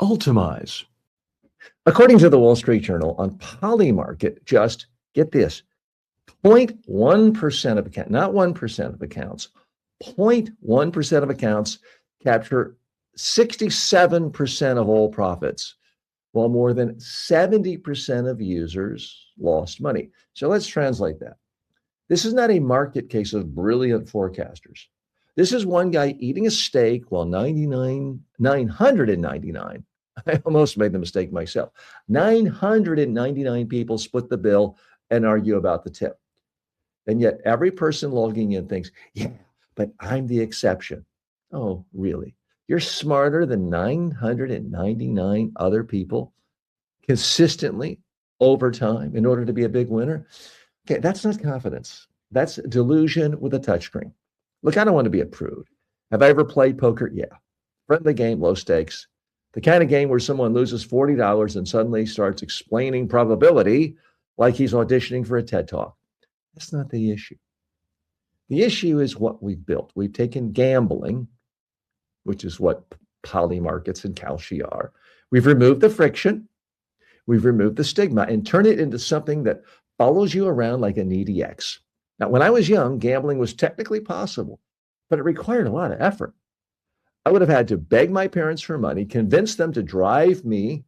Ultimize. According to the Wall Street Journal, on Polymarket, just get this, 0.1% of accounts, not 1% of accounts, 0.1% of accounts capture 67% of all profits, while more than 70% of users lost money. So let's translate that. This is not a market case of brilliant forecasters. This is one guy eating a steak while 999, I almost made the mistake myself, 999 people split the bill and argue about the tip. And yet every person logging in thinks, yeah, but I'm the exception. Oh, really? You're smarter than 999 other people consistently over time in order to be a big winner? Okay, that's not confidence. That's delusion with a touchscreen. Look, I don't want to be a prude. Have I ever played poker? Yeah. Friendly game, low stakes. The kind of game where someone loses $40 and suddenly starts explaining probability like he's auditioning for a TED Talk. That's not the issue. The issue is what we've built. We've taken gambling, which is what Polymarkets and Kalshi are. We've removed the friction. We've removed the stigma and turned it into something that follows you around like a needy ex. Now, when I was young, gambling was technically possible, but it required a lot of effort. I would have had to beg my parents for money, convince them to drive me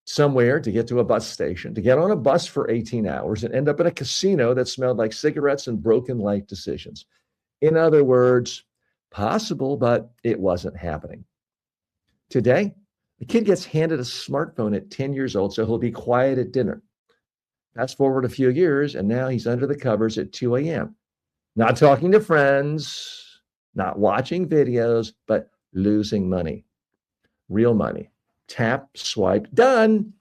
somewhere to get to a bus station, to get on a bus for 18 hours and end up in a casino that smelled like cigarettes and broken life decisions. In other words, possible, but it wasn't happening. Today, the kid gets handed a smartphone at 10 years old, so he'll be quiet at dinner. Fast forward a few years, and now he's under the covers at 2 a.m., not talking to friends, not watching videos, but losing money, real money. Tap, swipe, done.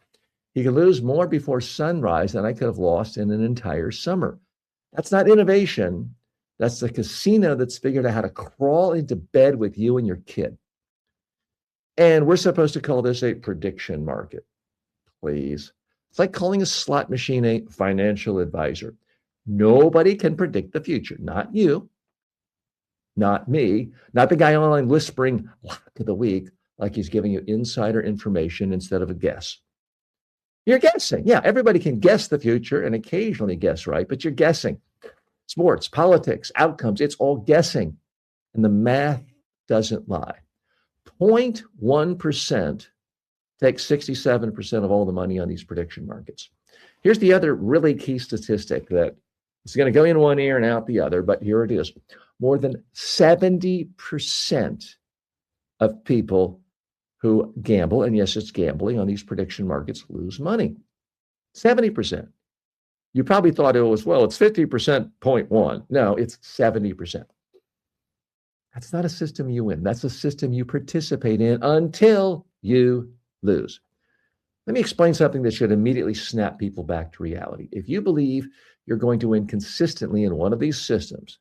He could lose more before sunrise than I could have lost in an entire summer. That's not innovation. That's the casino that's figured out how to crawl into bed with you and your kid. And we're supposed to call this a prediction market. Please. It's like calling a slot machine a financial advisor. Nobody can predict the future. Not you, not me, not the guy online whispering lock of the week like he's giving you insider information instead of a guess. You're guessing. Yeah, everybody can guess the future and occasionally guess right, but you're guessing. Sports, politics, outcomes, it's all guessing. And the math doesn't lie. 0.1% takes 67% of all the money on these prediction markets. Here's the other really key statistic that is going to go in one ear and out the other, but here it is. More than 70% of people who gamble, and yes, it's gambling on these prediction markets, lose money. 70%. You probably thought it was, well, it's 50%, 0.1. No, it's 70%. That's not a system you win. That's a system you participate in until you lose. Let me explain something that should immediately snap people back to reality. If you believe you're going to win consistently in one of these systems,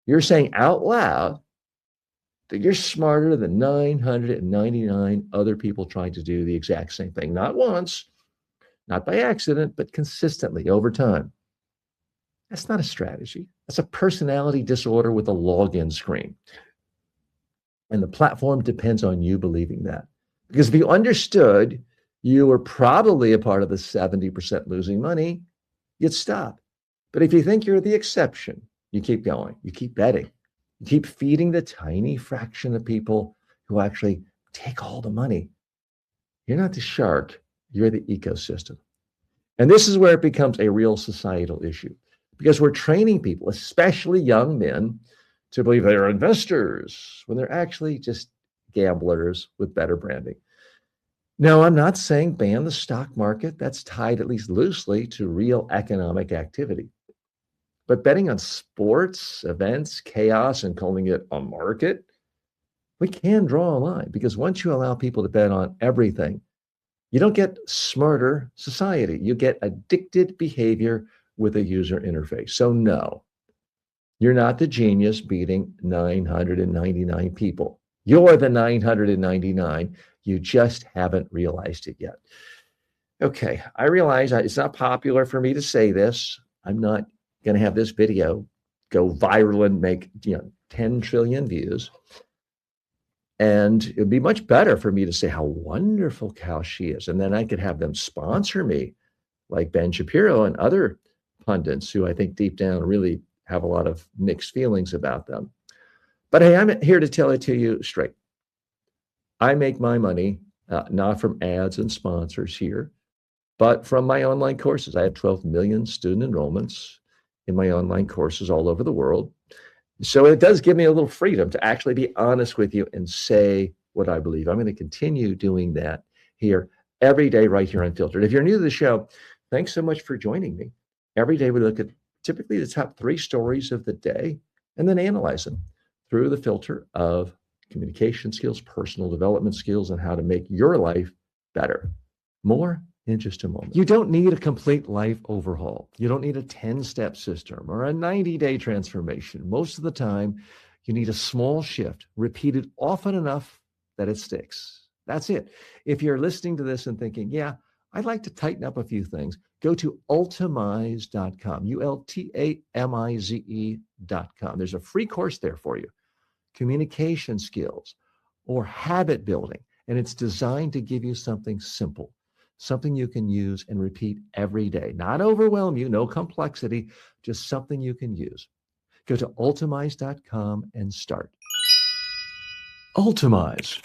you're saying out loud that you're smarter than 999 other people trying to do the exact same thing. Not once, not by accident, but consistently over time. That's not a strategy. That's a personality disorder with a login screen. And the platform depends on you believing that. Because if you understood you were probably a part of the 70% losing money, you'd stop. But if you think you're the exception, you keep going, you keep betting, you keep feeding the tiny fraction of people who actually take all the money. You're not the shark, you're the ecosystem. And this is where it becomes a real societal issue, because we're training people, especially young men, to believe they're investors when they're actually just gamblers with better branding. Now, I'm not saying ban the stock market. That's tied at least loosely to real economic activity. But betting on sports, events, chaos, and calling it a market, we can draw a line, because once you allow people to bet on everything, you don't get smarter society. You get addicted behavior with a user interface. So no, you're not the genius beating 999 people. You're the 999. You just haven't realized it yet. Okay, I realize it's not popular for me to say this. I'm not going to have this video go viral and make 10 trillion views. And it'd be much better for me to say how wonderful Kalshi is. And then I could have them sponsor me, like Ben Shapiro and other pundits who I think deep down really have a lot of mixed feelings about them. But hey, I'm here to tell it to you straight. I make my money not from ads and sponsors here, but from my online courses. I have 12 million student enrollments in my online courses all over the world. So it does give me a little freedom to actually be honest with you and say what I believe. I'm going to continue doing that here every day, right here on Filtered. If you're new to the show, thanks so much for joining me. Every day we look at typically the top 3 stories of the day and then analyze them through the filter of communication skills, personal development skills, and how to make your life better. More in just a moment. You don't need a complete life overhaul. You don't need a 10-step system or a 90-day transformation. Most of the time, you need a small shift repeated often enough that it sticks. That's it. If you're listening to this and thinking, yeah, I'd like to tighten up a few things, go to ultamize.com, ultamize.com. There's a free course there for you, communication skills or habit building. And it's designed to give you something simple, something you can use and repeat every day, not overwhelm you, no complexity, just something you can use. Go to ultamize.com and start. Ultimize.